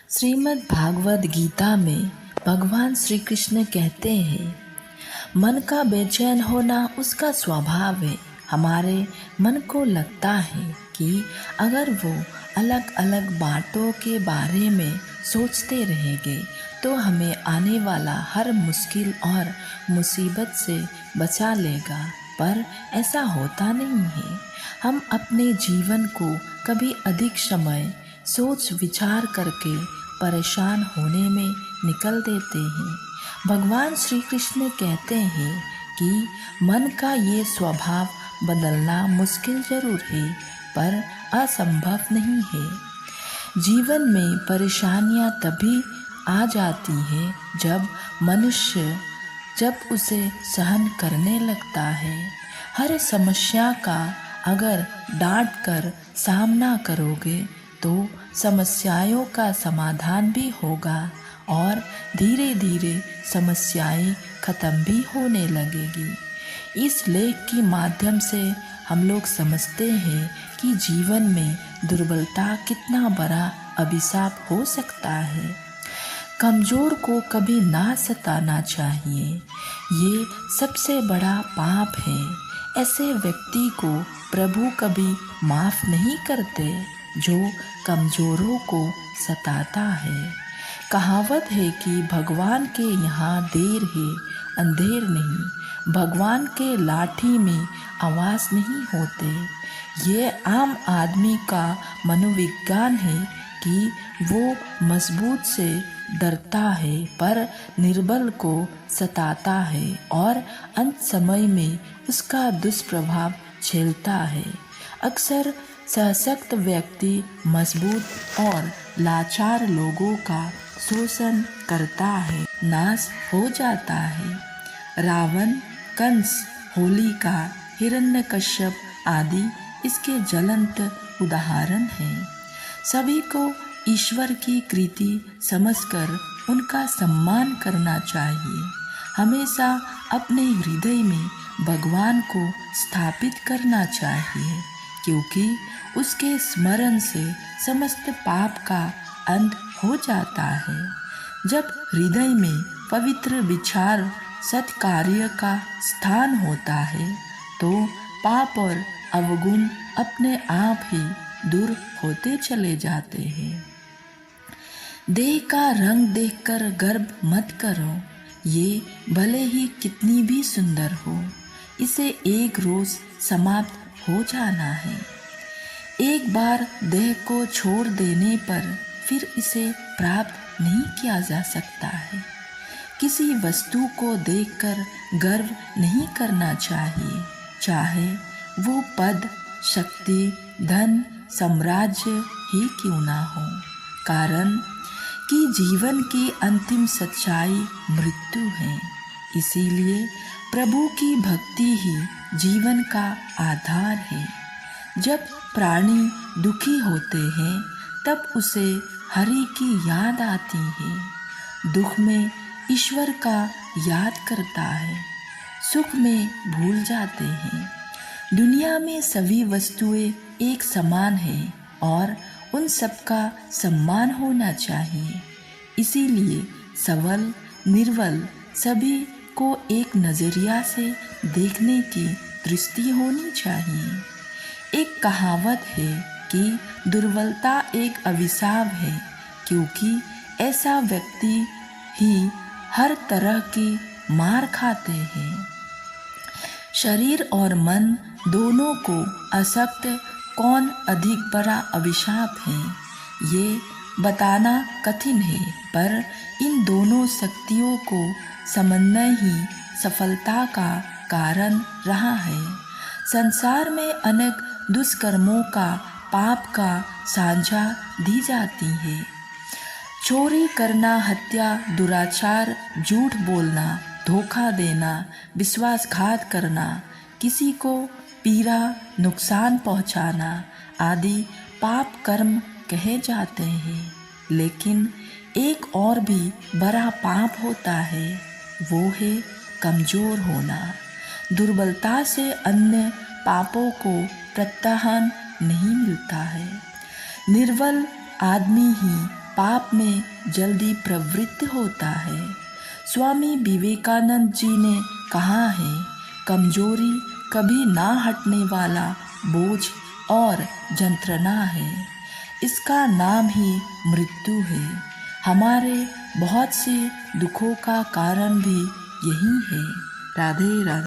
श्रीमद् भागवत गीता में भगवान श्री कृष्ण कहते हैं, मन का बेचैन होना उसका स्वभाव है। हमारे मन को लगता है कि अगर वो अलग अलग बातों के बारे में सोचते रहेंगे तो हमें आने वाला हर मुश्किल और मुसीबत से बचा लेगा, पर ऐसा होता नहीं है। हम अपने जीवन को कभी अधिक समय सोच विचार करके परेशान होने में निकल देते हैं। भगवान श्री कृष्ण कहते हैं कि मन का ये स्वभाव बदलना मुश्किल जरूर है, पर असंभव नहीं है। जीवन में परेशानियां तभी आ जाती हैं जब उसे सहन करने लगता है। हर समस्या का अगर डांट कर सामना करोगे तो समस्याओं का समाधान भी होगा और धीरे धीरे समस्याएं खत्म भी होने लगेगी। इस लेख के माध्यम से हम लोग समझते हैं कि जीवन में दुर्बलता कितना बड़ा अभिशाप हो सकता है। कमज़ोर को कभी ना सताना चाहिए, ये सबसे बड़ा पाप है। ऐसे व्यक्ति को प्रभु कभी माफ़ नहीं करते जो कमज़ोरों को सताता है। कहावत है कि भगवान के यहाँ देर है अंधेर नहीं, भगवान के लाठी में आवाज़ नहीं होते। ये आम आदमी का मनोविज्ञान है कि वो मजबूत से डरता है पर निर्बल को सताता है और अंत समय में उसका दुष्प्रभाव झेलता है। अक्सर सशक्त व्यक्ति मजबूत और लाचार लोगों का शोषण करता है, नाश हो जाता है। रावण, कंस, होलिका, हिरण्यकश्यप आदि इसके ज्वलंत उदाहरण हैं। सभी को ईश्वर की कृति समझकर उनका सम्मान करना चाहिए। हमेशा अपने हृदय में भगवान को स्थापित करना चाहिए, क्योंकि उसके स्मरण से समस्त पाप का अंत हो जाता है। जब हृदय में पवित्र विचार सत्कार्य का स्थान होता है तो पाप और अवगुण अपने आप ही दूर होते चले जाते हैं। देह का रंग देखकर गर्व मत करो, ये भले ही कितनी भी सुंदर हो, इसे एक रोज समाप्त हो जाना है। एक बार देह को छोड़ देने पर फिर इसे प्राप्त नहीं किया जा सकता है। किसी वस्तु को देखकर गर्व नहीं करना चाहिए, चाहे वो पद, शक्ति, धन, साम्राज्य ही क्यों ना हो, कारण कि जीवन की अंतिम सच्चाई मृत्यु है। इसीलिए प्रभु की भक्ति ही जीवन का आधार है। जब प्राणी दुखी होते हैं तब उसे हरि की याद आती है, दुख में ईश्वर का याद करता है, सुख में भूल जाते हैं। दुनिया में सभी वस्तुएं एक समान हैं और उन सबका सम्मान होना चाहिए। इसीलिए सबल निर्बल सभी को एक नज़रिया से देखने की दृष्टि होनी चाहिए। एक कहावत है कि दुर्बलता एक अभिशाप है, क्योंकि ऐसा व्यक्ति ही हर तरह की मार खाते हैं। शरीर और मन दोनों को आसक्त कौन अधिक बड़ा अभिशाप है, ये बताना कठिन है, पर इन दोनों शक्तियों को समन्वय ही सफलता का कारण रहा है। संसार में अनेक दुष्कर्मों का पाप का साझा दी जाती है। चोरी करना, हत्या, दुराचार, झूठ बोलना, धोखा देना, विश्वासघात करना, किसी को पीड़ा नुकसान पहुंचाना आदि पाप कर्म कहे जाते हैं। लेकिन एक और भी बड़ा पाप होता है, वो है कमज़ोर होना। दुर्बलता से अन्य पापों को प्रोत्साहन नहीं मिलता है। निर्बल आदमी ही पाप में जल्दी प्रवृत्त होता है। स्वामी विवेकानंद जी ने कहा है, कमजोरी कभी ना हटने वाला बोझ और जंत्रणा है। इसका नाम ही मृत्यु है। हमारे बहुत से दुखों का कारण भी यही है। राधे राधे।